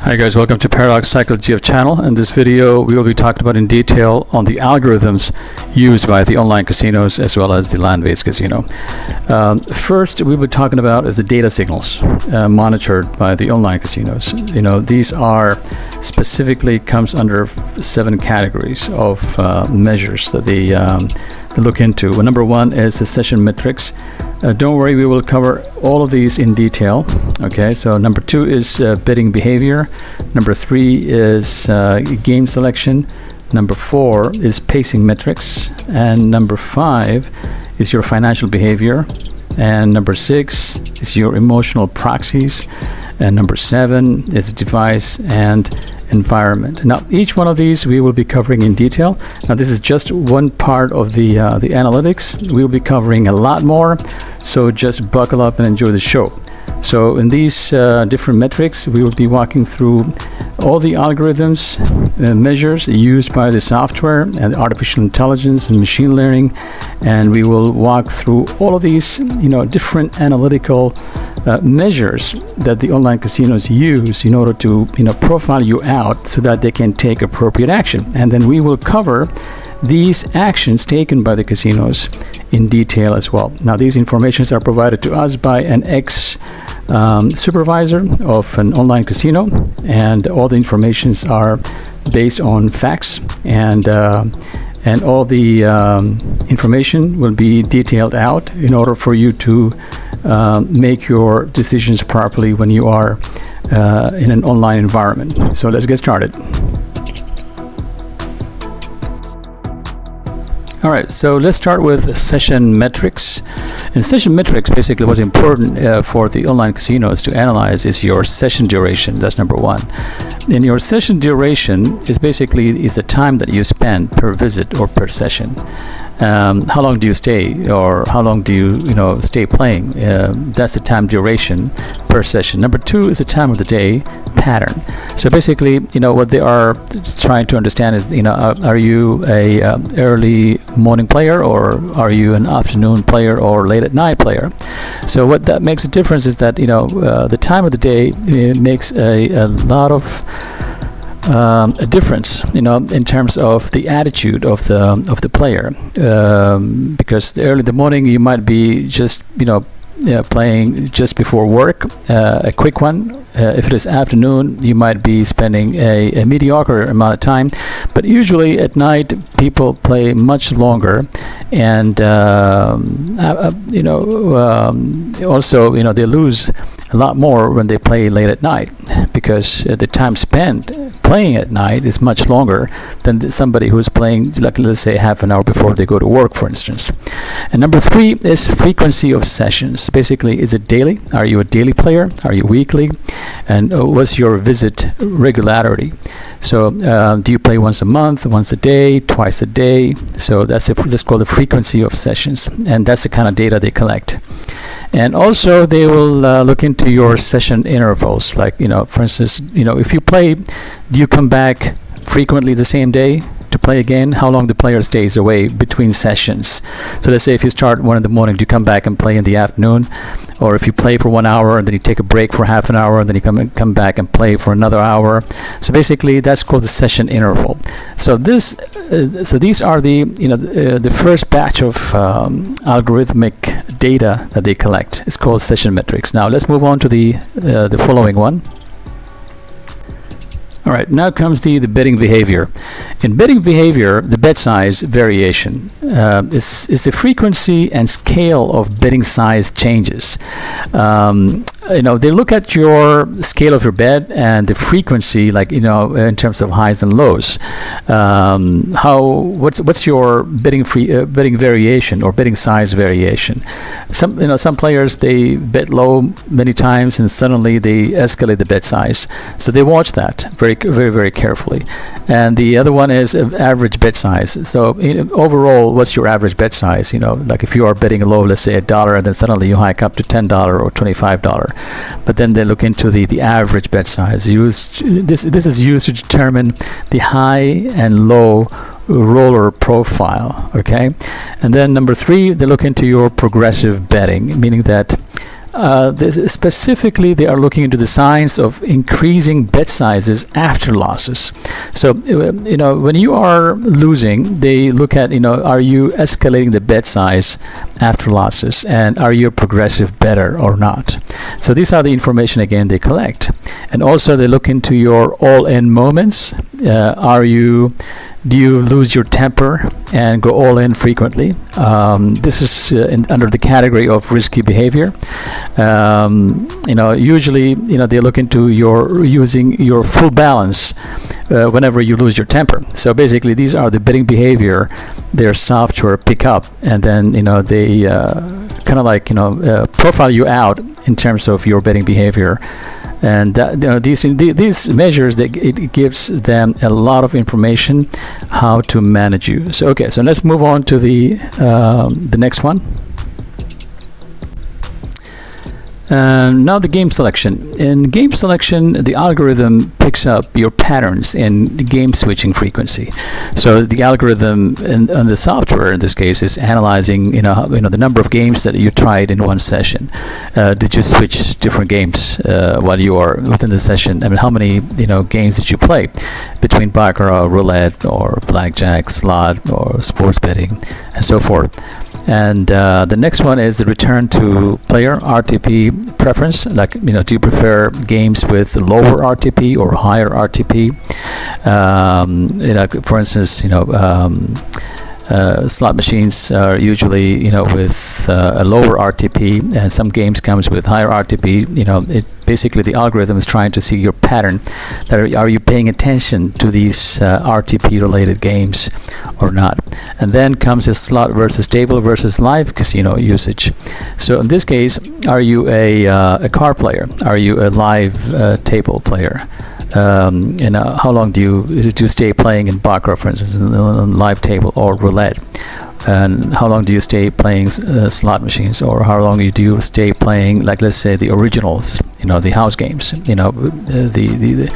Hi guys, welcome to Paradox Psychology of channel. In this video we will be talking about in detail on the algorithms used by the online casinos as well as the land-based casino. First we will be talking about is the data signals monitored by the online casinos. These are specifically comes under 7 categories of measures that they look into. Well, number 1 is the session metrics. Don't worry, we will cover all of these in detail. Okay, so number 2 is betting behavior. Number 3 is game selection. Number 4 is pacing metrics. And number 5 is your financial behavior. And number 6 is your emotional proxies. And number 7 is device and environment. Now, each one of these we will be covering in detail. Now, this is just one part of the analytics. We will be covering a lot more, so just buckle up and enjoy the show. So in these different metrics, we will be walking through all the algorithms, measures used by the software and artificial intelligence and machine learning, and we will walk through all of these, different analytical measures that the online casinos use in order to, profile you out so that they can take appropriate action. And then we will cover these actions taken by the casinos in detail as well. Now, these informations are provided to us by an supervisor of an online casino, and all the informations are based on facts, and all the information will be detailed out in order for you to make your decisions properly when you are in an online environment. So let's get started. All right, so let's start with session metrics. And session metrics, basically what's important for the online casinos to analyze is your session duration. That's number 1. And your session duration is basically the time that you spend per visit or per session. How long do you stay, or how long do you stay playing? That's the time duration per session. Number 2 is the time of the day pattern. So basically, what they are trying to understand is, are you a early morning player, or are you an afternoon player or late at night player? So what that makes a difference is that the time of the day makes a lot of a difference, in terms of the attitude of the player, because early in the morning you might be just playing just before work, a quick one. If it is afternoon, you might be spending a mediocre amount of time, but usually at night people play much longer, and also they lose a lot more when they play late at night, because the time spent playing at night is much longer than somebody who is playing, like, let's say, half an hour before they go to work, for instance. And number 3 is frequency of sessions. Basically, is it daily? Are you a daily player? Are you weekly? And what's your visit regularity? So do you play once a month, once a day, twice a day? So that's called the frequency of sessions, and that's the kind of data they collect. And also they will look into your session intervals, like for instance, if you play, do you come back frequently the same day to play again? How long the player stays away between sessions? So let's say if you start 1 in the morning, do you come back and play in the afternoon? Or if you play for 1 hour and then you take a break for half an hour and then you come back and play for another hour. So basically that's called the session interval. So these are the first batch of algorithmic data that they collect. It's called session metrics. Now let's move on to the following one. All right, now comes the betting behavior. In betting behavior, the bet size variation is the frequency and scale of betting size changes. They look at your scale of your bet and the frequency, like in terms of highs and lows. What's your betting variation or betting size variation? Some players, they bet low many times and suddenly they escalate the bet size. So they watch that very, very, very carefully. And the other one is average bet size. So overall, what's your average bet size? Like if you are betting low, let's say $1, and then suddenly you hike up to $10 or $25. But then they look into the average bet size. This is used to determine the high and low roller profile. Okay, and then number 3, they look into your progressive betting, meaning that Specifically, they are looking into the science of increasing bet sizes after losses. So, when you are losing, they look at, are you escalating the bet size after losses, and are you a progressive bettor or not? So these are the information again they collect, and also they look into your all-in moments. Do you lose your temper and go all in frequently? This is under the category of risky behavior. Usually, they look into your using your full balance whenever you lose your temper. So basically, these are the betting behavior their software pick up, and then they kind of like profile you out in terms of your betting behavior. And these measures, it gives them a lot of information how to manage you. So let's move on to the next one. Now the game selection. In game selection, the algorithm picks up your patterns in game switching frequency. So the algorithm in the software in this case is analyzing the number of games that you tried in one session. Did you switch different games while you are within the session? I mean, how many games did you play between baccarat, roulette, or blackjack, slot, or sports betting, and so forth? And the next one is the return to player RTP preference. Like, do you prefer games with lower RTP or higher RTP? For instance, slot machines are usually with a lower RTP, and some games comes with higher RTP. It basically, the algorithm is trying to see your pattern. Are you paying attention to these RTP related games or not? And then comes a slot versus table versus live casino usage. So in this case, are you a card player? Are you a live table player? How long do you stay playing in baccarat, for instance, on live table or roulette? And how long do you stay playing slot machines, or how long do you stay playing, like, let's say, the originals, the house games, the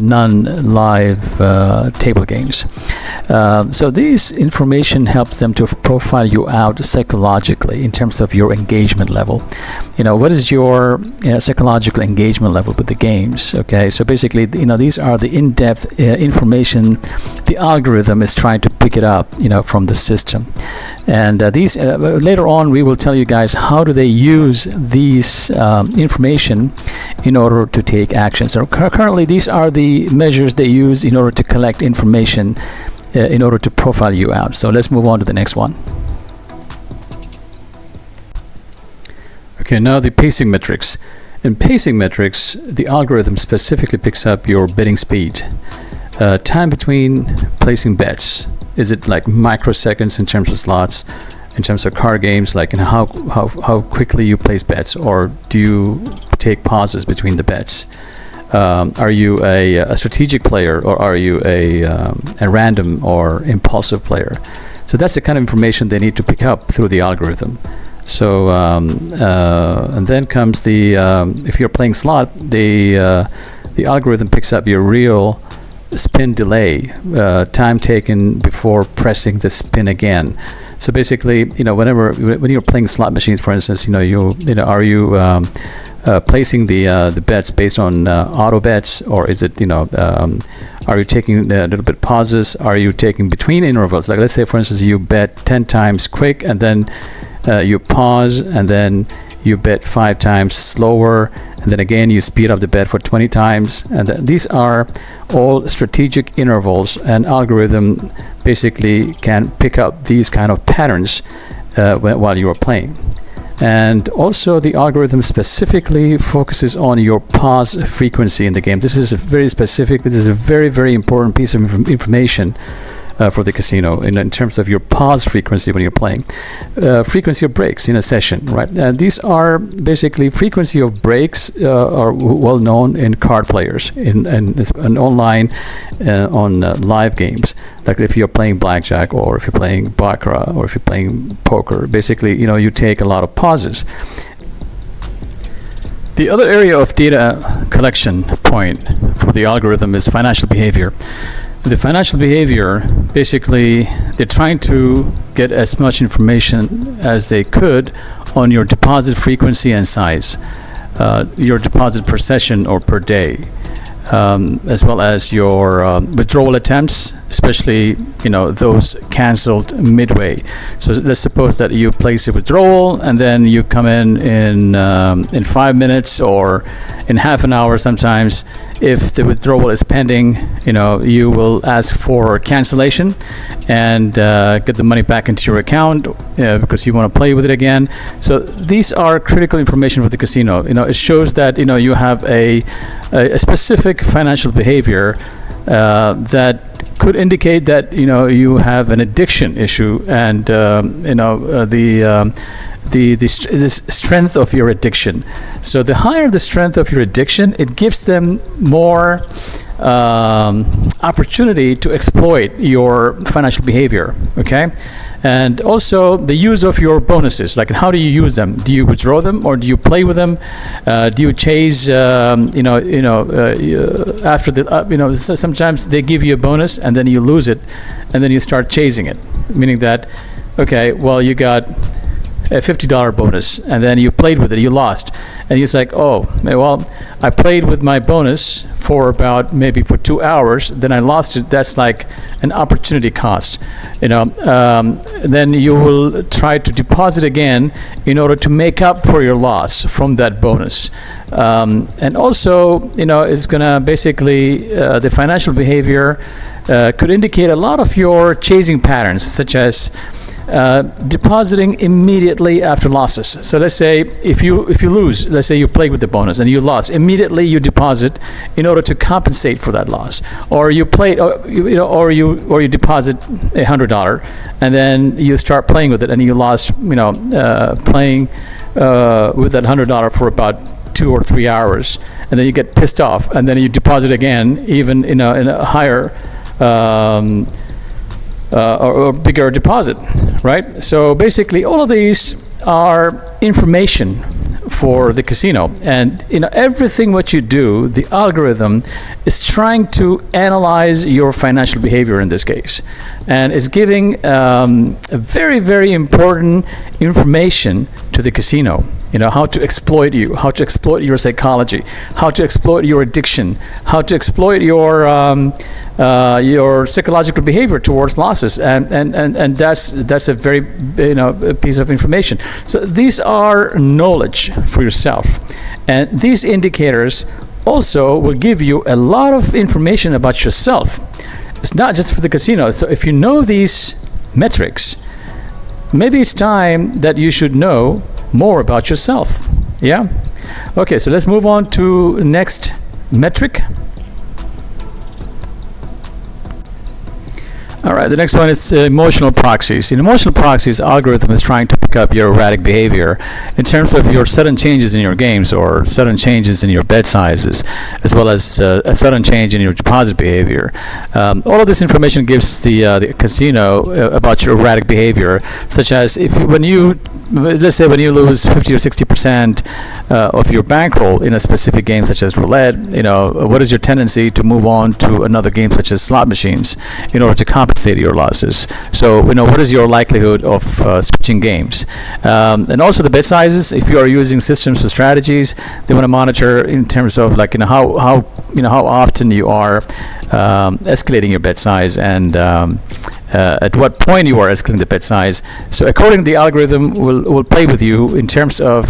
non-live table games. So these information helps them to profile you out psychologically in terms of your engagement level. What is your psychological engagement level with the games? Okay, so basically, these are the in-depth information the algorithm is trying to pick it up, from the system. And these later on, we will tell you guys how do they use these information in order to take action. So currently, these are the measures they use in order to collect information in order to profile you out. So let's move on to the next one. Okay, now the pacing metrics. In pacing metrics, the algorithm specifically picks up your betting speed, time between placing bets. Is it like microseconds in terms of slots, in terms of card games, like how quickly you place bets, or do you take pauses between the bets? Are you a strategic player, or are you a random or impulsive player? So that's the kind of information they need to pick up through the algorithm. So and then comes the if you're playing slot, the algorithm picks up your real spin delay, time taken before pressing the spin again. So basically, when you're playing slot machines, for instance, are you placing the bets based on auto bets, or is it are you taking a little bit pauses? Are you taking between intervals? Like, let's say, for instance, you bet 10 times quick, and then you pause, and then you bet 5 times slower, and then again you speed up the bet for 20 times. And these are all strategic intervals, and algorithm basically can pick up these kind of patterns while you are playing. And also, the algorithm specifically focuses on your pause frequency in the game. This is very specific. This is a very, very important piece of information for the casino in terms of your pause frequency when you're playing. Frequency of breaks in a session, right? These are basically frequency of breaks are well known in card players, in online, on live games. Like if you're playing blackjack, or if you're playing baccarat, or if you're playing poker, basically, you take a lot of pauses. The other area of data collection point for the algorithm is financial behavior. The financial behavior, basically, they're trying to get as much information as they could on your deposit frequency and size, your deposit per session or per day, as well as your withdrawal attempts, especially those canceled midway. So let's suppose that you place a withdrawal and then you come in 5 minutes or in half an hour. Sometimes, if the withdrawal is pending, you will ask for cancellation and get the money back into your account because you want to play with it again. So these are critical information for the casino. It shows that you have a specific financial behavior that could indicate that you have an addiction issue, and the strength of your addiction. So the higher the strength of your addiction, it gives them more opportunity to exploit your financial behavior. Okay. And also the use of your bonuses, like how do you use them? Do you withdraw them or do you play with them? Do you chase? After the, sometimes they give you a bonus and then you lose it, and then you start chasing it. Meaning that, okay, well, you got a $50 bonus and then you played with it, you lost, and it's like, oh, well, I played with my bonus for about maybe for 2 hours, then I lost it. That's like an opportunity cost. Then you will try to deposit again in order to make up for your loss from that bonus. And also, it's gonna basically the financial behavior could indicate a lot of your chasing patterns, such as depositing immediately after losses. So let's say if you lose, let's say you played with the bonus and you lost, immediately you deposit in order to compensate for that loss, or you played, or you deposit $100 and then you start playing with it and you lost, playing with that $100 for about 2 or 3 hours, and then you get pissed off and then you deposit again, even in a higher or bigger deposit, right? So basically all of these are information for the casino, and everything what you do, the algorithm is trying to analyze your financial behavior in this case, and it's giving a very, very important information to the casino. How to exploit you, how to exploit your psychology, how to exploit your addiction, how to exploit your psychological behavior towards losses, and that's a very piece of information. So these are knowledge for yourself, and these indicators also will give you a lot of information about yourself. It's not just for the casino. So if you know these metrics, maybe it's time that you should know more about yourself. Yeah. Okay, so let's move on to next metric. All right, the next one is emotional proxies. In emotional proxies, algorithm is trying to pick up your erratic behavior in terms of your sudden changes in your games or sudden changes in your bet sizes, as well as a sudden change in your deposit behavior. All of this information gives the casino about your erratic behavior, such as let's say when you lose 50 or 60% of your bankroll in a specific game, such as roulette, what is your tendency to move on to another game, such as slot machines, in order to compensate your losses? So what is your likelihood of switching games, and also the bet sizes. If you are using systems or strategies, they want to monitor in terms of how often you are escalating your bet size, and at what point you are escalating the bet size. So accordingly, the algorithm will play with you in terms of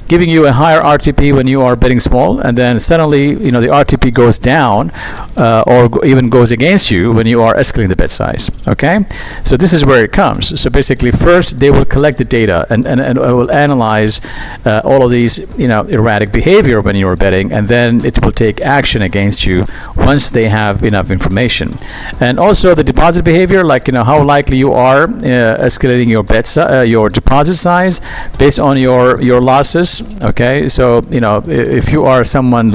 giving you a higher RTP when you are betting small, and then suddenly the RTP goes down or even goes against you when you are escalating the bet size. Okay, so this is where it comes. So basically, first they will collect the data and will analyze all of these erratic behavior when you are betting, and then it will take action against you once they have enough information. And also the deposit behavior, how likely you are escalating your your deposit size based on your losses. Okay, so if you are someone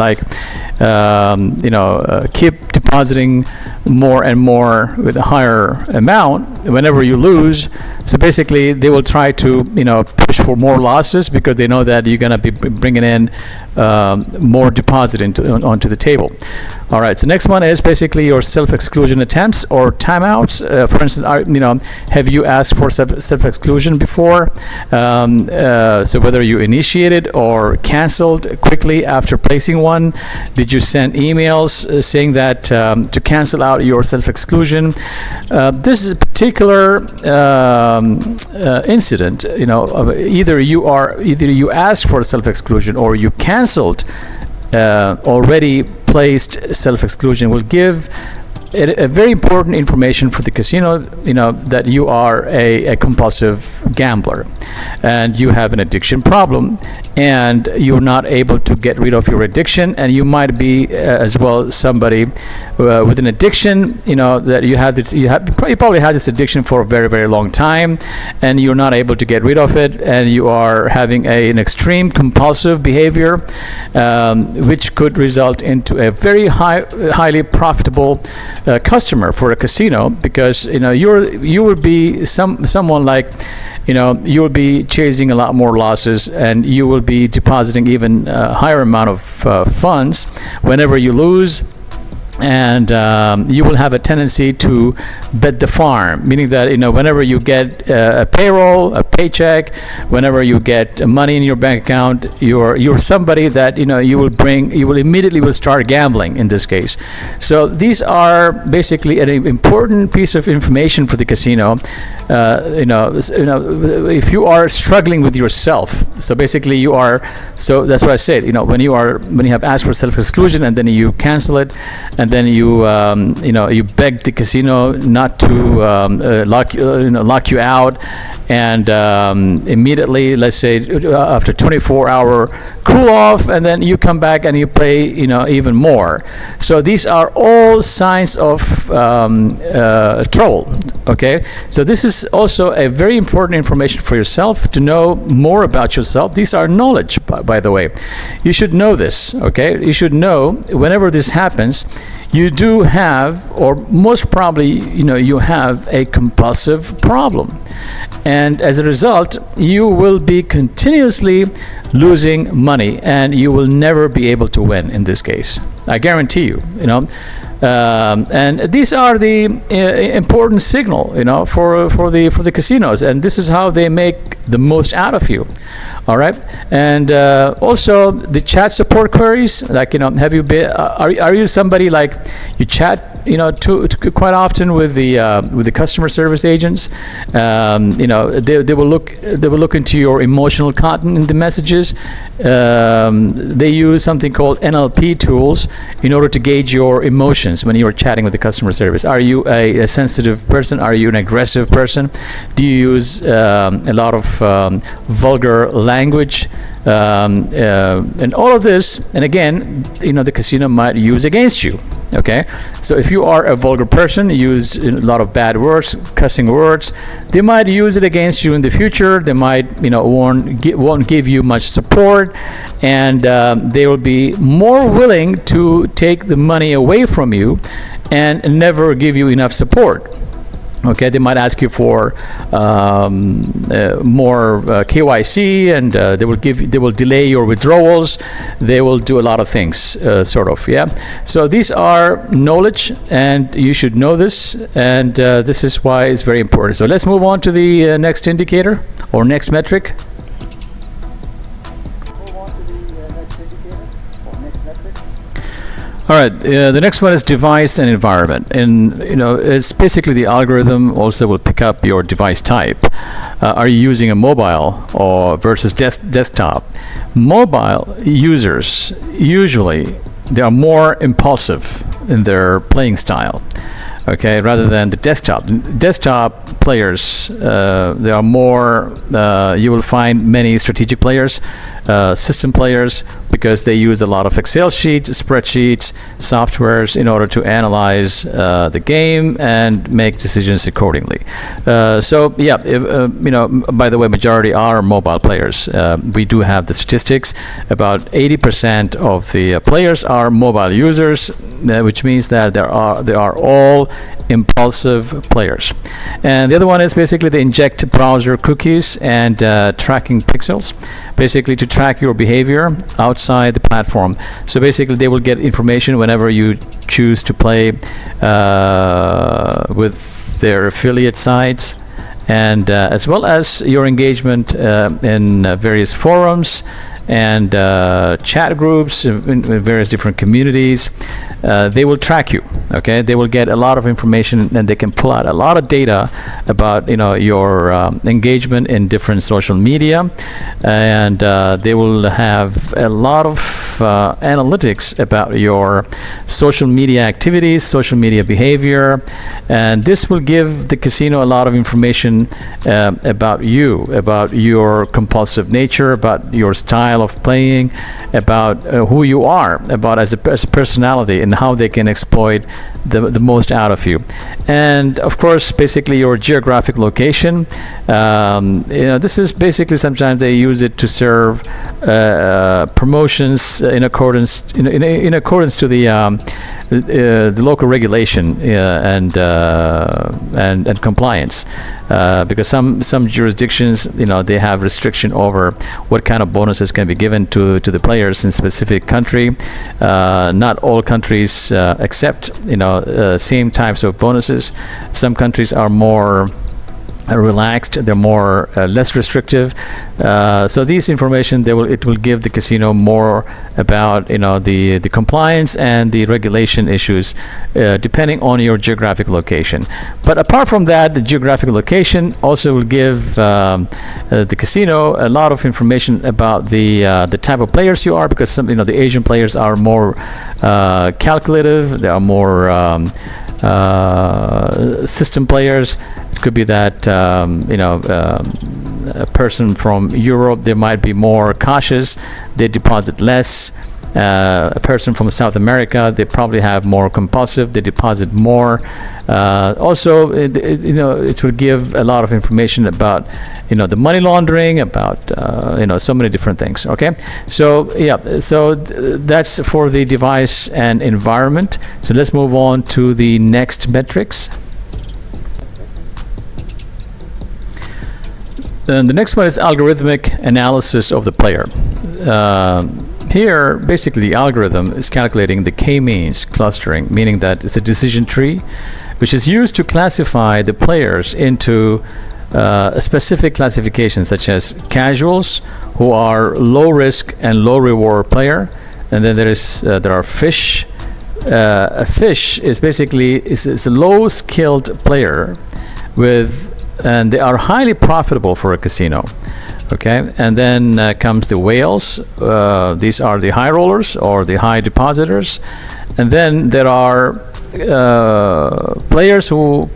keep depositing more and more with a higher amount whenever you lose, so basically they will try to push for more losses, because they know that you're going to be bringing in more deposit onto the table. All right. So next one is basically your self-exclusion attempts or timeouts. For instance, have you asked for self-exclusion before? So whether you initiated or canceled quickly after placing one, did you send emails saying that to cancel out your self-exclusion? This is a particular incident. Either you asked for self-exclusion or you canceled already placed self-exclusion will give a very important information for the casino, that you are a compulsive gambler and you have an addiction problem and you're not able to get rid of your addiction, and you might be as well somebody with an addiction, that you probably had this addiction for a very, very long time and you're not able to get rid of it, and you are having an extreme compulsive behavior, which could result into a very highly profitable customer for a casino, because you would be someone like you will be chasing a lot more losses, and you will be depositing even a higher amount of funds whenever you lose. And you will have a tendency to bet the farm, meaning that whenever you get a payroll, a paycheck, whenever you get money in your bank account, you're somebody that you will immediately start gambling in this case. So these are basically an important piece of information for the casino. If you are struggling with yourself, so basically so that's what I said. When you have asked for self-exclusion and then you cancel it, and then you beg the casino not to lock you out, and immediately, let's say after 24-hour cool off, and then you come back and you play even more. So these are all signs of trouble. Okay, so this is also a very important information for yourself to know more about yourself. These are knowledge, by the way. You should know this. Okay, you should know whenever this happens, you do have, or most probably, you have a compulsive problem. And as a result, you will be continuously losing money, and you will never be able to win in this case. I guarantee you, and these are the important signal, for the casinos, and this is how they make the most out of you. All right, and also the chat support queries. Like, have you been? Are you somebody like you chat? Quite often with the customer service agents. They will look into your emotional content in the messages. They use something called NLP tools in order to gauge your emotions when you are chatting with the customer service. Are you a sensitive person? Are you an aggressive person? Do you use a lot of vulgar language? And all of this, and again, the casino might use against you. Okay, so if you are a vulgar person, use a lot of bad words, cussing words, they might use it against you in the future. They might, won't give you much support, and they will be more willing to take the money away from you and never give you enough support. Okay, they might ask you for more KYC, and they will delay your withdrawals. They will do a lot of things, sort of. Yeah. So these are knowledge, and you should know this, and this is why it's very important. So let's move on to the next indicator or next metric. All right, the next one is device and environment, and it's basically the algorithm also will pick up your device type. Are you using a mobile or versus desktop? Mobile users usually they are more impulsive in their playing style. Okay, rather than the desktop players, they are more. You will find many strategic players, system players, because they use a lot of Excel sheets, spreadsheets, softwares in order to analyze the game and make decisions accordingly. So yeah, by the way, majority are mobile players. We do have the statistics. About 80% of the players are mobile users, which means that they are all impulsive players. And the other one is basically they inject browser cookies and tracking pixels, basically to track your behavior outside the platform. So basically they will get information whenever you choose to play with their affiliate sites, and as well as your engagement in various forums and chat groups in various different communities. They will track you. Okay, they will get a lot of information, and they can pull out a lot of data about your engagement in different social media, and they will have a lot of analytics about your social media activities, social media behavior, and this will give the casino a lot of information about you, about your compulsive nature, about your style of playing, about who you are, about as a personality, and how they can exploit the most out of you. And of course, basically your geographic location. This is basically, sometimes they use it to serve promotions in accordance to the local regulation and compliance. Because some jurisdictions, they have restriction over what kind of bonuses can be given to the players in specific country. Not all countries accept same types of bonuses. Some countries are more relaxed, they're more less restrictive. So these information it will give the casino more about the compliance and the regulation issues depending on your geographic location. But apart from that, the geographic location also will give the casino a lot of information about the type of players you are, because some the Asian players are more calculative, they are more system players. It could be that a person from Europe, they might be more cautious, they deposit less. A person from South America, they probably have more compulsive, they deposit more. Also, it will give a lot of information about the money laundering, about so many different things. Okay, so that's for the device and environment. So let's move on to the next metrics. And the next one is algorithmic analysis of the player. Here, basically, the algorithm is calculating the k-means clustering, meaning that it's a decision tree, which is used to classify the players into a specific classifications, such as casuals, who are low risk and low reward player, and then there are fish. A fish is basically is a low skilled player and they are highly profitable for a casino. Okay, and then comes the whales. These are the high rollers or the high depositors, and then there are players who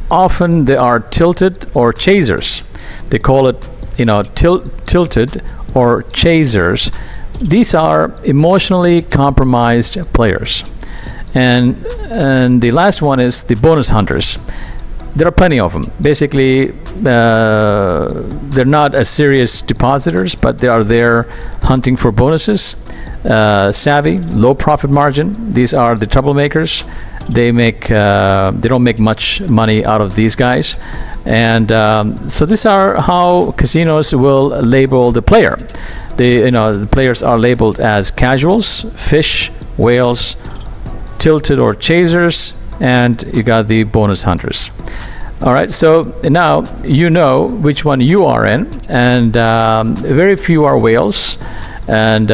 often they are tilted or chasers. They call it tilted or chasers. These are emotionally compromised players, and the last one is the bonus hunters. There are plenty of them. Basically, they're not as serious depositors, but they are there hunting for bonuses. Savvy, low profit margin. These are the troublemakers. They don't make much money out of these guys, and so these are how casinos will label the player. The players are labeled as casuals, fish, whales, tilted or chasers, and you got the bonus hunters. All right, so now you know which one you are in, and very few are whales. And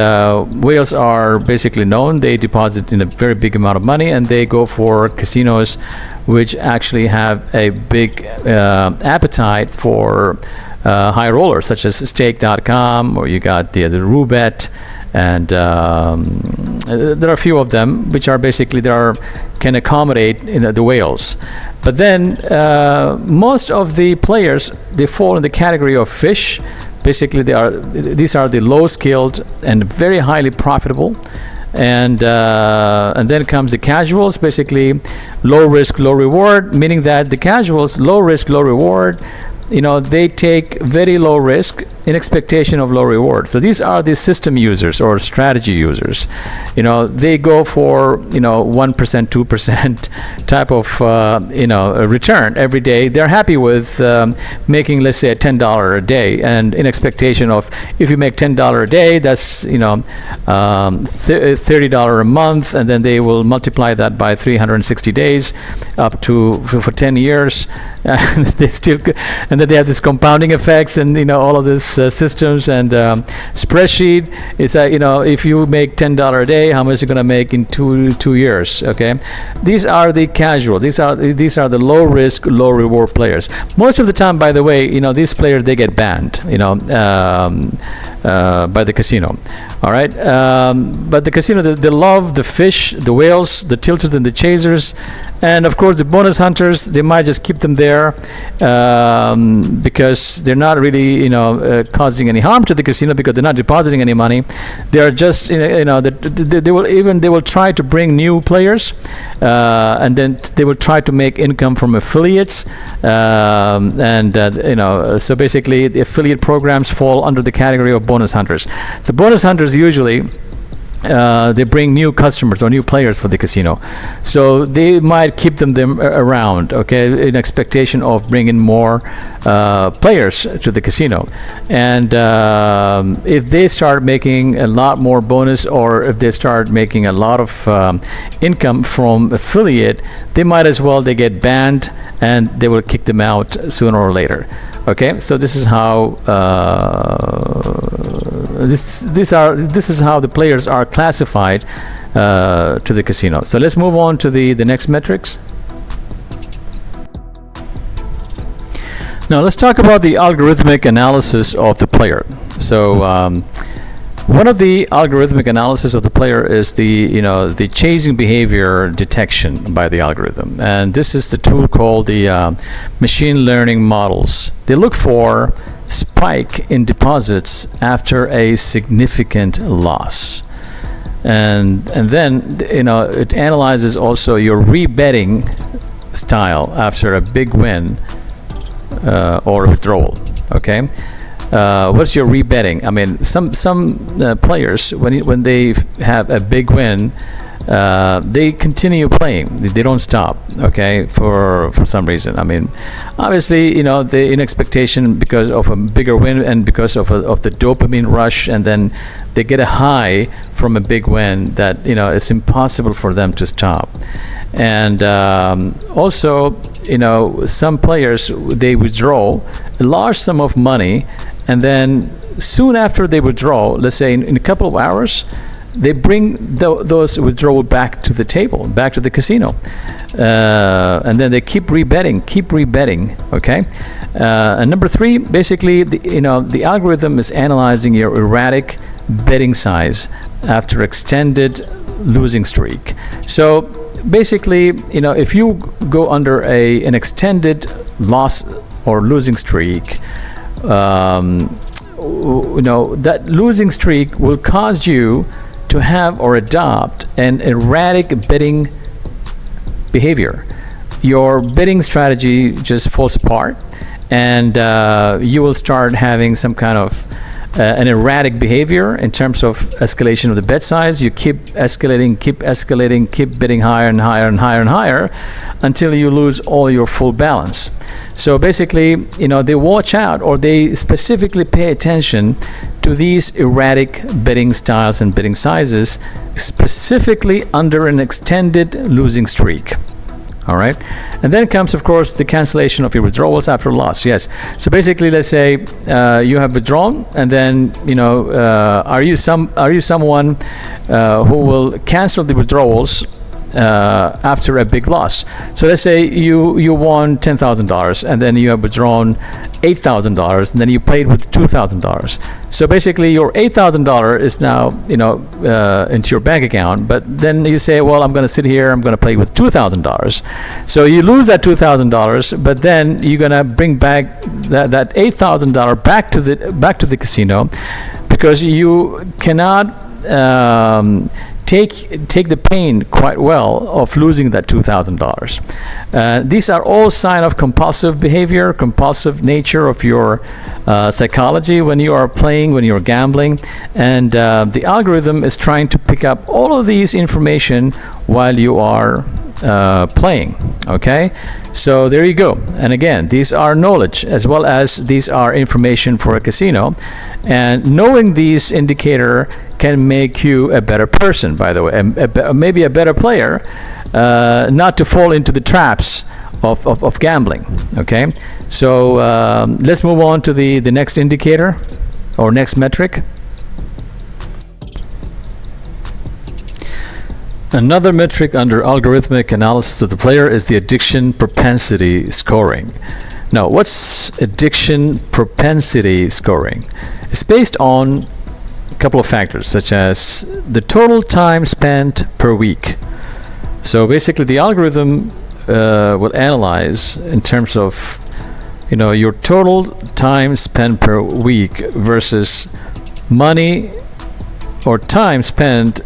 whales are basically known. They deposit in a very big amount of money, and they go for casinos which actually have a big appetite for high rollers, such as stake.com, or you got the Roulette, and there are a few of them which are basically can accommodate the whales. But then most of the players, they fall in the category of fish. Basically, these are the low skilled and very highly profitable, and then comes the casuals, basically low risk, low reward, meaning that the casuals, low risk, low reward, they take very low risk in expectation of low reward. So these are the system users or strategy users. They go for 1%, 2% type of return every day. They're happy with making, let's say, $10 a day, and in expectation of, if you make $10 a day, that's $30 a month, and then they will multiply that by 360 days up to for 10 years. And then they have this compounding effects and all of this systems and spreadsheet. It's if you make $10 a day, how much you're going to make in two years? Okay, these are the casual. These are the low risk, low reward players. Most of the time, by the way, these players, they get banned. By the casino. All right, but the casino, they love the fish, the whales, the tilted and the chasers, and of course the bonus hunters. They might just keep them there because they're not really causing any harm to the casino, because they're not depositing any money. They are just they will try to bring new players, and then they will try to make income from affiliates, so basically the affiliate programs fall under the category of bonus hunters. So bonus hunters usually they bring new customers or new players for the casino, so they might keep them around, okay, in expectation of bringing more players to the casino. And if they start making a lot more bonus, or if they start making a lot of income from affiliate, they might as well, they get banned, and they will kick them out sooner or later. Okay, so this is how this is how the players are classified to the casino. So let's move on to the next metrics. Now let's talk about the algorithmic analysis of the player. So one of the algorithmic analysis of the player is the chasing behavior detection by the algorithm, and this is the tool called the machine learning models. They look for spike in deposits after a significant loss, and then it analyzes also your rebetting style after a big win or withdrawal. Okay. What's your rebetting? I mean, some players, when they have a big win, they continue playing. They don't stop. Okay, for some reason. I mean, obviously, they in expectation because of a bigger win and because of the dopamine rush, and then they get a high from a big win that it's impossible for them to stop. And also, some players, they withdraw a large sum of money, and then soon after they withdraw, let's say in a couple of hours, they bring those withdrawal back to the table, back to the casino, and then they keep rebetting. Okay, and number three, basically, the algorithm is analyzing your erratic betting size after extended losing streak. So basically, if you go under an extended loss or losing streak, that losing streak will cause you to have or adopt an erratic betting behavior. Your betting strategy just falls apart, and you will start having some kind of an erratic behavior in terms of escalation of the bet size. You keep escalating, keep betting higher and higher and higher and higher until you lose all your full balance. So basically, they watch out, or they specifically pay attention to these erratic betting styles and betting sizes, specifically under an extended losing streak. All right, and then comes, of course, the cancellation of your withdrawals after loss. Yes. So basically, let's say you have withdrawn, and then are you someone who will cancel the withdrawals after a big loss? So let's say you won $10,000, and then you have withdrawn $8,000, and then you played with $2,000. So basically, your $8,000 is now into your bank account. But then you say, well, I'm going to sit here, I'm going to play with $2,000. So you lose that $2,000, but then you're going to bring back that $8,000 back to the casino, because you cannot take the pain quite well of losing that $2,000. These are all sign of compulsive behavior, compulsive nature of your psychology when you are playing, when you're gambling, and the algorithm is trying to pick up all of these information while you are playing. Okay, so there you go. And again, these are knowledge as well as these are information for a casino, and knowing these indicator can make you a better person, by the way, maybe a better player, not to fall into the traps of gambling. Okay, so let's move on to the next indicator or next metric. Another metric under algorithmic analysis of the player is the addiction propensity scoring. Now, what's addiction propensity scoring? It's based on a couple of factors, such as the total time spent per week. So basically, the algorithm will analyze in terms of, your total time spent per week versus money or time spent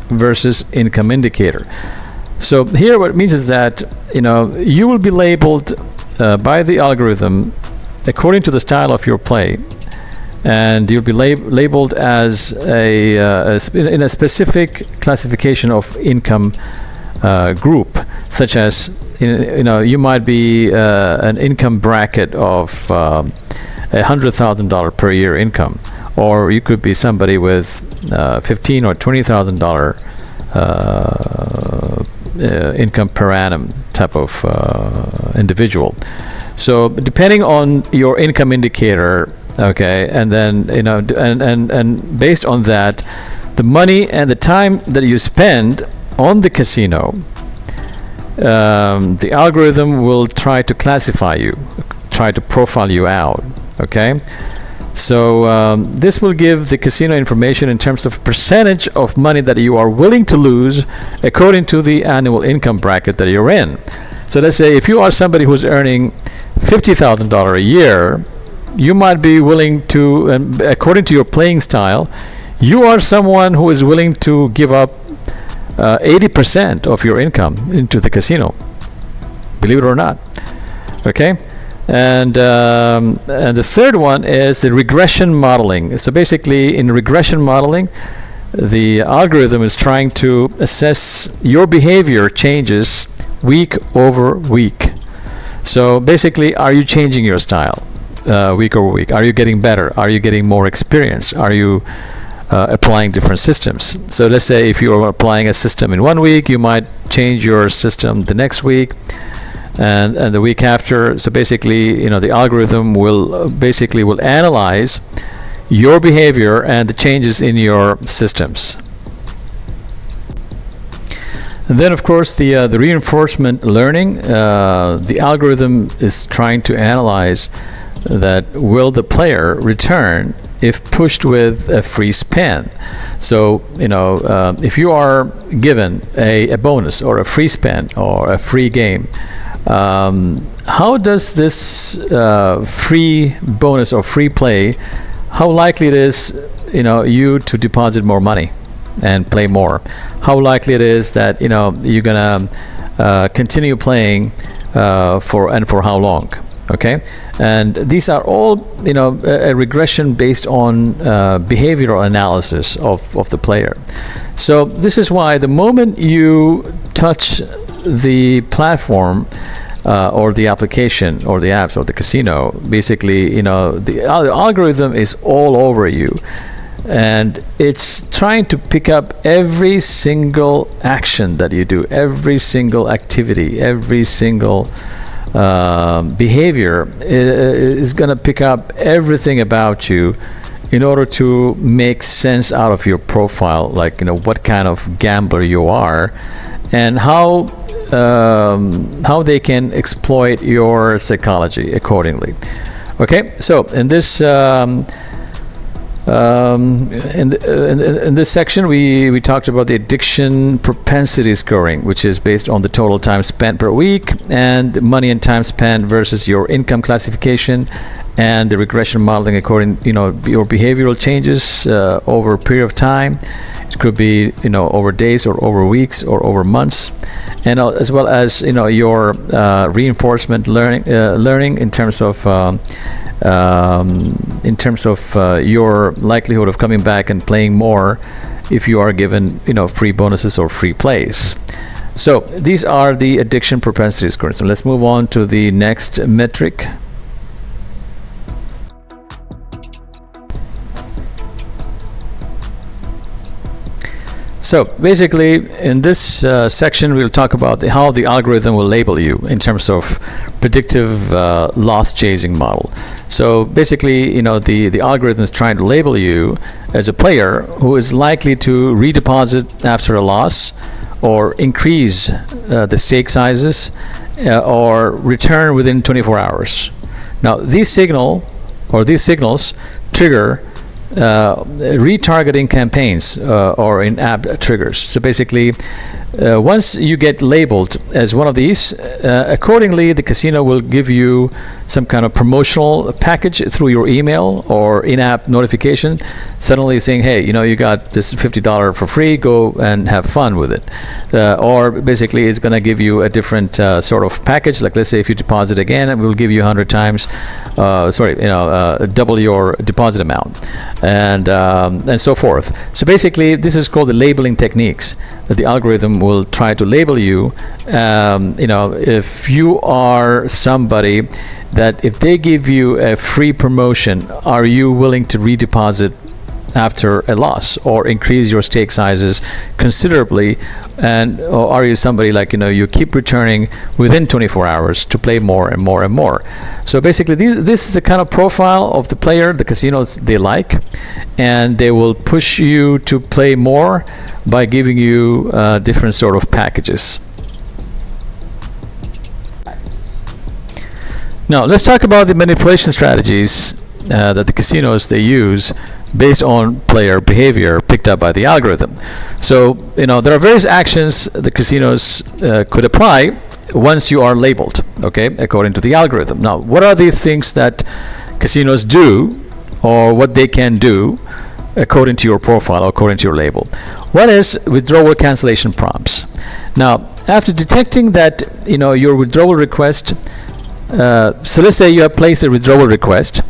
versus income indicator. So here what it means is that you will be labeled by the algorithm according to the style of your play, and you'll be labeled as in a specific classification of income group, such as you might be an income bracket of $100,000 per year income, or you could be somebody with $15,000 or $20,000 income per annum type of individual. So depending on your income indicator, okay, and then and based on that, the money and the time that you spend on the casino, the algorithm will try to classify you, try to profile you out. Okay, so this will give the casino information in terms of percentage of money that you are willing to lose according to the annual income bracket that you're in. So let's say if you are somebody who's earning $50,000 a year, you might be willing to, according to your playing style, you are someone who is willing to give up 80% of your income into the casino, believe it or not. Okay. And the third one is the regression modeling. So basically, in regression modeling, the algorithm is trying to assess your behavior changes week over week. So basically, are you changing your style week over week? Are you getting better? Are you getting more experience? Are you applying different systems? So let's say if you're applying a system in 1 week, you might change your system the next week, and the week after. So basically, the algorithm will analyze your behavior and the changes in your systems. And then, of course, the reinforcement learning. The algorithm is trying to analyze that will the player return if pushed with a free spin. So if you are given a bonus or a free spin or a free game, how does this free bonus or free play, how likely it is you to deposit more money and play more? How likely it is that you're gonna continue playing for how long? Okay, and these are all a regression based on behavioral analysis of the player. So this is why the moment you touch the platform or the application or the apps or the casino, basically the algorithm is all over you, and it's trying to pick up every single action that you do, every single activity, every single behavior is going to pick up everything about you in order to make sense out of your profile, like what kind of gambler you are and how they can exploit your psychology accordingly. Okay, so in this In this section, we talked about the addiction propensity scoring, which is based on the total time spent per week and money and time spent versus your income classification, and the regression modeling according your behavioral changes over a period of time. It could be over days or over weeks or over months, and as well as your reinforcement learning in terms of your likelihood of coming back and playing more if you are given free bonuses or free plays. So these are the addiction propensity scores. So let's move on to the next metric. So basically, in this section, we'll talk about how the algorithm will label you in terms of predictive loss chasing model. So basically, the algorithm is trying to label you as a player who is likely to redeposit after a loss, or increase the stake sizes, or return within 24 hours. Now, these signals trigger retargeting campaigns or in-app triggers. So basically, once you get labeled as one of these, accordingly the casino will give you some kind of promotional package through your email or in-app notification, suddenly saying, hey, you got this $50 for free, go and have fun with it. Or basically it's going to give you a different sort of package, like let's say if you deposit again, it will give you 100 times double your deposit amount, and so forth. So basically this is called the labeling techniques, that the algorithm will try to label you. If you are somebody that if they give you a free promotion, are you willing to redeposit after a loss or increase your stake sizes considerably? And or are you somebody like you keep returning within 24 hours to play more and more and more? So basically this is the kind of profile of the player the casinos they like, and they will push you to play more by giving you different sort of packages. Now let's talk about the manipulation strategies that the casinos they use based on player behavior picked up by the algorithm. So there are various actions the casinos could apply once you are labeled, okay, according to the algorithm. Now, what are the things that casinos do, or what they can do according to your profile or according to your label? One is withdrawal cancellation prompts. Now, after detecting that your withdrawal request, so let's say you have placed a withdrawal request,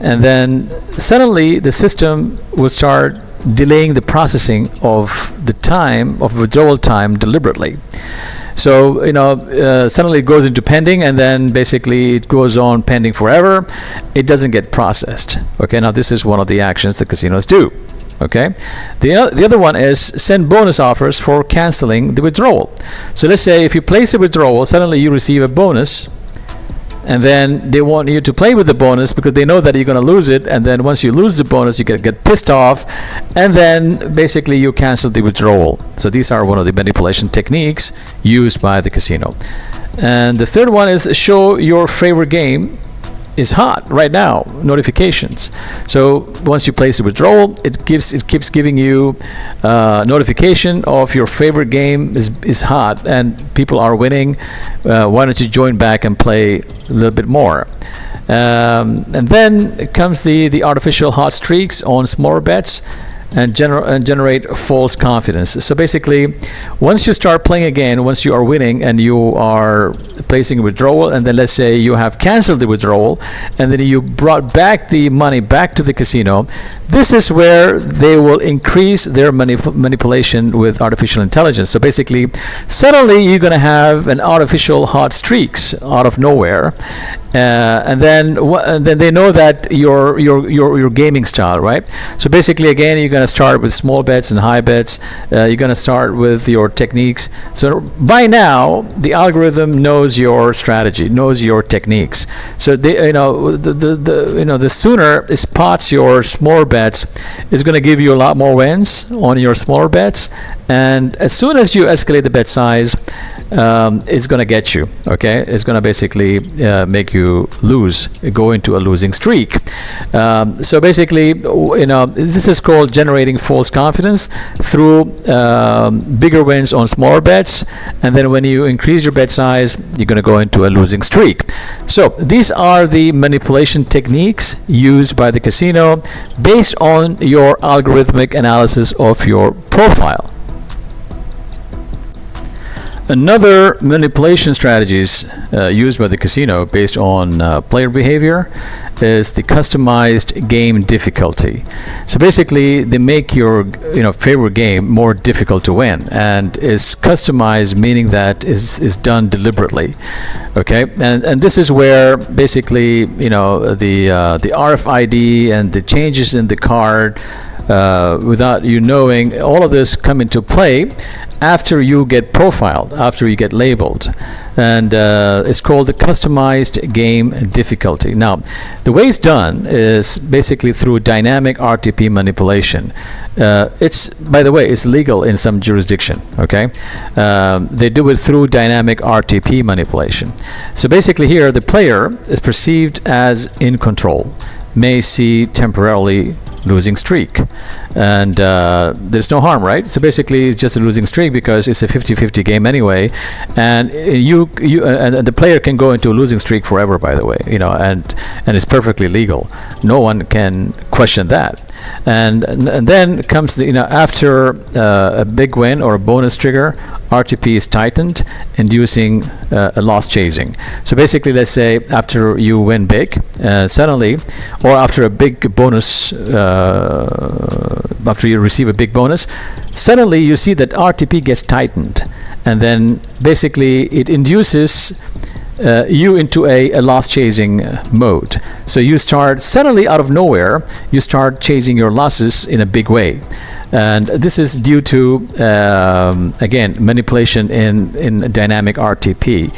and then suddenly the system will start delaying the processing of the time of withdrawal time deliberately. So suddenly it goes into pending, and then basically it goes on pending forever. It doesn't get processed. Okay, now this is one of the actions the casinos do. Okay, the other one is send bonus offers for canceling the withdrawal. So let's say if you place a withdrawal, suddenly you receive a bonus, and then they want you to play with the bonus because they know that you're going to lose it, and then once you lose the bonus you get pissed off, and then basically you cancel the withdrawal. So these are one of the manipulation techniques used by the casino. And the third one is show your favorite game is hot right now notifications. So once you place a withdrawal, it keeps giving you notification of your favorite game is hot and people are winning. Why don't you join back and play a little bit more? And then comes the artificial hot streaks on smaller bets and generate false confidence. So basically, once you start playing again, once you are winning and you are placing a withdrawal, and then let's say you have canceled the withdrawal, and then you brought back the money back to the casino, this is where they will increase their manipulation with artificial intelligence. So basically, suddenly you're going to have an artificial hot streaks out of nowhere, and then they know that your gaming style, right? So basically, again, you're going to to start with small bets and high bets. You're going to start with your techniques. So by now, the algorithm knows your strategy, knows your techniques. So the sooner it spots your smaller bets, is going to give you a lot more wins on your smaller bets. And as soon as you escalate the bet size, it's going to get you. Okay, it's going to basically make you lose, go into a losing streak. So basically, this is called generating false confidence through bigger wins on smaller bets, and then when you increase your bet size, you're going to go into a losing streak. So these are the manipulation techniques used by the casino based on your algorithmic analysis of your profile. Another manipulation strategies used by the casino based on player behavior is the customized game difficulty. So basically, they make your favorite game more difficult to win, and is customized, meaning that is done deliberately. Okay, and this is where basically the RFID and the changes in the card, without you knowing, all of this come into play after you get profiled, after you get labeled, and it's called the customized game difficulty. Now, the way it's done is basically through dynamic RTP manipulation. It's, by the way, it's legal in some jurisdiction. Okay, they do it through dynamic RTP manipulation. So basically, here the player is perceived as in control, may see temporarily losing streak, and there's no harm, right? So basically it's just a losing streak because it's a 50-50 game anyway, and and the player can go into a losing streak forever, by the way, and it's perfectly legal. No one can question that. And then comes after a big win or a bonus trigger, RTP is tightened, inducing a loss chasing. So basically, let's say after you win big, suddenly, or after a big bonus, after you receive a big bonus, suddenly you see that RTP gets tightened, and then basically it induces you into a loss chasing mode. So you start suddenly out of nowhere, you start chasing your losses in a big way, and this is due to again manipulation in dynamic RTP.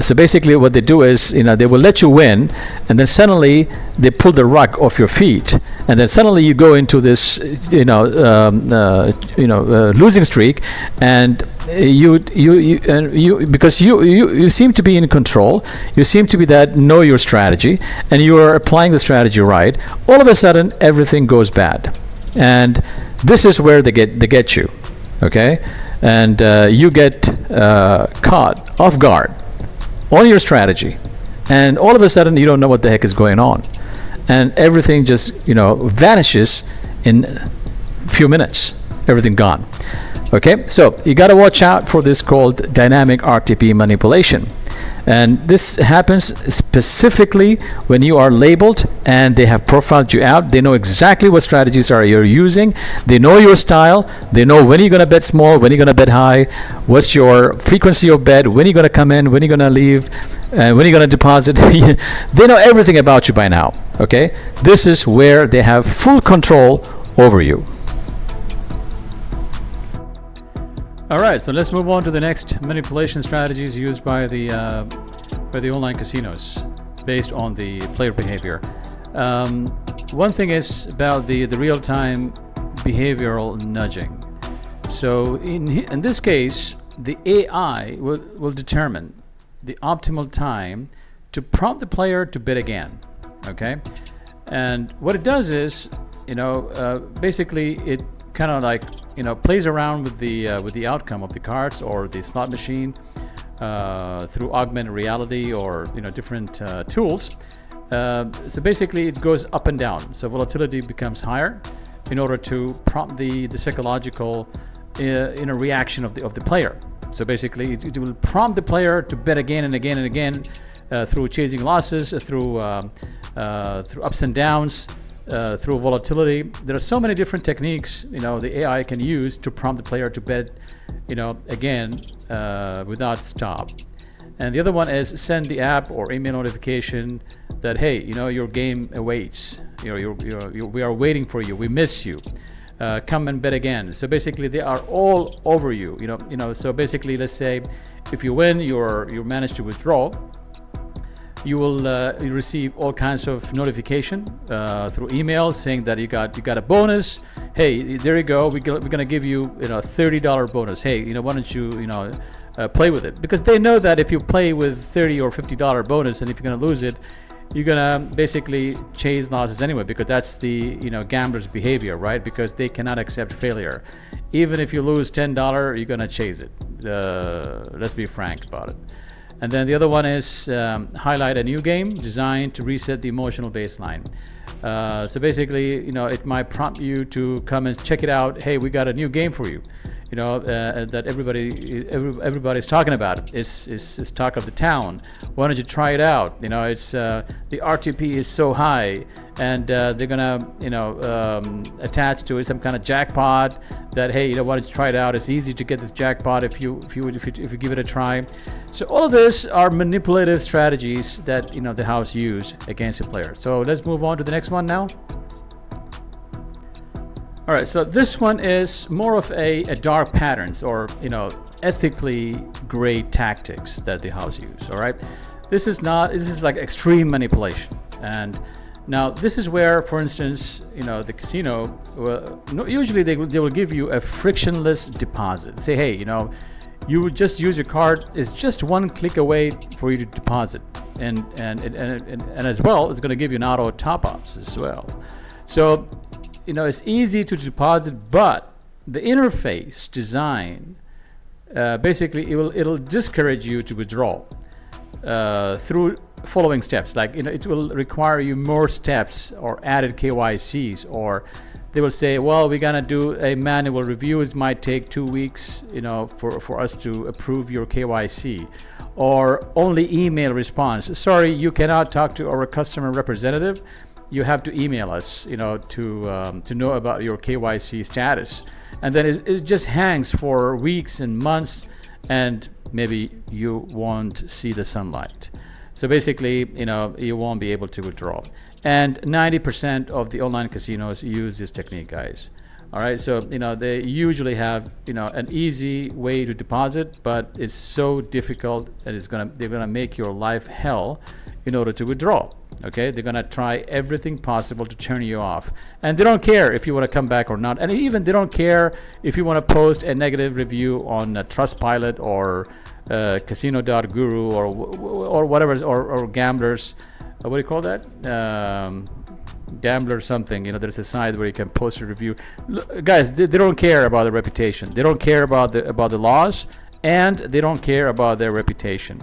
So basically what they do is they will let you win, and then suddenly they pull the rug off your feet, and then suddenly you go into this losing streak, and you because you seem to be in control, you seem to be that know your strategy, and you are applying the strategy right. All of a sudden everything goes bad, and this is where they get you. Okay, and you get caught off guard on your strategy, and all of a sudden you don't know what the heck is going on, and everything just vanishes in a few minutes. Everything gone. Okay, so you got to watch out for this called dynamic RTP manipulation, and this happens specifically when you are labeled and they have profiled you out. They know exactly what strategies you're using. They know your style. They know when you're going to bet small, when you're going to bet high, what's your frequency of bet, when you're going to come in, when you're going to leave, when you're going to deposit. They know everything about you by now. Okay, this is where they have full control over you. All right, so let's move on to the next manipulation strategies used by the online casinos based on the player behavior. One thing is about the real-time behavioral nudging. So in this case, the AI will determine the optimal time to prompt the player to bet again. Okay, and what it does is, basically it kind of like plays around with the outcome of the cards or the slot machine through augmented reality or different tools. So basically it goes up and down. So volatility becomes higher in order to prompt the psychological reaction of the player. So basically it will prompt the player to bet again and again and again through chasing losses, through ups and downs, through volatility. There are so many different techniques the AI can use to prompt the player to bet again without stop. And the other one is send the app or email notification that, hey, your game awaits, we are waiting for you. We miss you. Come and bet again. So basically, they are all over you. So basically, let's say if you win, you manage to withdraw. You will receive all kinds of notification through email saying that you got a bonus. Hey, there you go. We're gonna give you $30 bonus. Hey, why don't you play with it? Because they know that if you play with $30 or $50 bonus, and if you're gonna lose it, you're gonna basically chase losses anyway, because that's the gambler's behavior, right? Because they cannot accept failure. Even if you lose $10, you're gonna chase it. Let's be frank about it. And then the other one is highlight a new game designed to reset the emotional baseline. So basically, it might prompt you to come and check it out. Hey, we got a new game for you. That everybody's talking about. It's talk of the town. Why don't you try it out? It's the RTP is so high, and they're gonna attach to it some kind of jackpot. That hey, why don't you try it out? It's easy to get this jackpot if you give it a try. So all of this are manipulative strategies that the house use against a player. So let's move on to the next one now. All right, so this one is more of a dark patterns or ethically gray tactics that the house use. All right, this is like extreme manipulation. And now this is where, for instance, the casino usually they will give you a frictionless deposit. Say, hey, you would just use your card. It's just one click away for you to deposit, and as well, it's going to give you an auto top-ups as well. So it's easy to deposit, but the interface design basically it'll discourage you to withdraw through following steps. Like it will require you more steps or added KYCs, or they will say, well, we're gonna do a manual review. It might take 2 weeks, for us to approve your KYC, or only email response. Sorry, you cannot talk to our customer representative. You have to email us, to know about your KYC status, and then it just hangs for weeks and months, and maybe you won't see the sunlight. So basically, you won't be able to withdraw. And 90% of the online casinos use this technique, guys. All right, so they usually have an easy way to deposit, but it's so difficult that they're gonna make your life hell in order to withdraw. Okay, they're gonna try everything possible to turn you off, and they don't care if you want to come back or not, and even they don't care if you want to post a negative review on Trustpilot or Casino.guru or whatever, or Gamblers. What do you call that? Gambler something. There's a site where you can post a review. Guys, they don't care about the reputation. They don't care about the laws, and they don't care about their reputation.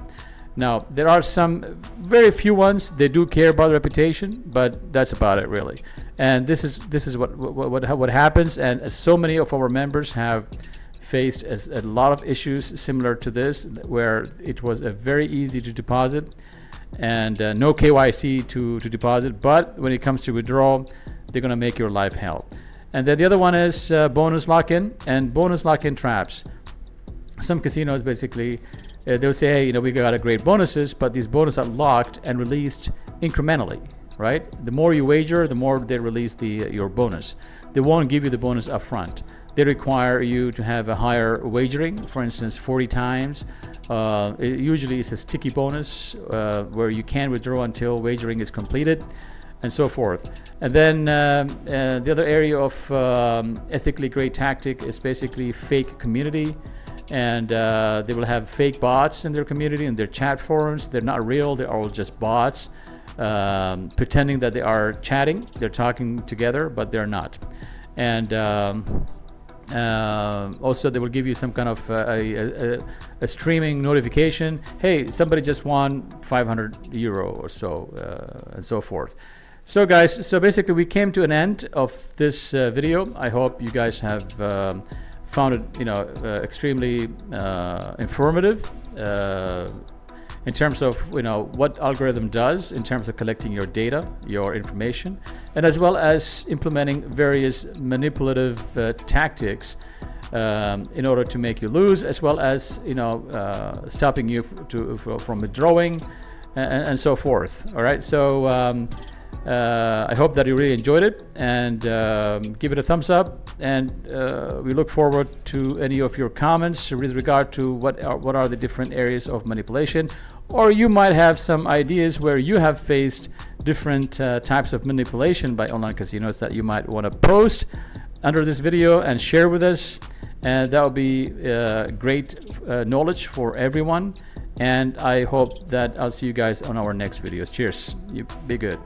Now, there are some very few ones they do care about reputation, but that's about it, really. And this is what happens. And so many of our members have faced a lot of issues similar to this, where it was very easy to deposit and no KYC to deposit. But when it comes to withdrawal, they're going to make your life hell. And then the other one is bonus lock-in and bonus lock-in traps. Some casinos basically they'll say, hey, we got a great bonuses, but these bonuses are locked and released incrementally, right? The more you wager, the more they release your bonus. They won't give you the bonus up front. They require you to have a higher wagering, for instance, 40 times. Usually it's a sticky bonus where you can't withdraw until wagering is completed, and so forth. And then the other area of ethically great tactic is basically fake community. And they will have fake bots in their community and their chat forums. They're not real. They're all just bots, pretending that they are chatting. They're talking together, but they're not. And also, they will give you some kind of a streaming notification. Hey, somebody just won 500 euro or so, and so forth. So, guys, so basically, we came to an end of this video. I hope you guys have found it, extremely informative in terms of what algorithm does in terms of collecting your data, your information, and as well as implementing various manipulative tactics in order to make you lose, as well as stopping you from withdrawing and so forth. All right, so I hope that you really enjoyed it, and give it a thumbs up, and we look forward to any of your comments with regard to what are the different areas of manipulation, or you might have some ideas where you have faced different types of manipulation by online casinos that you might want to post under this video and share with us, and that will be great knowledge for everyone. And I hope that I'll see you guys on our next videos. Cheers. You be good.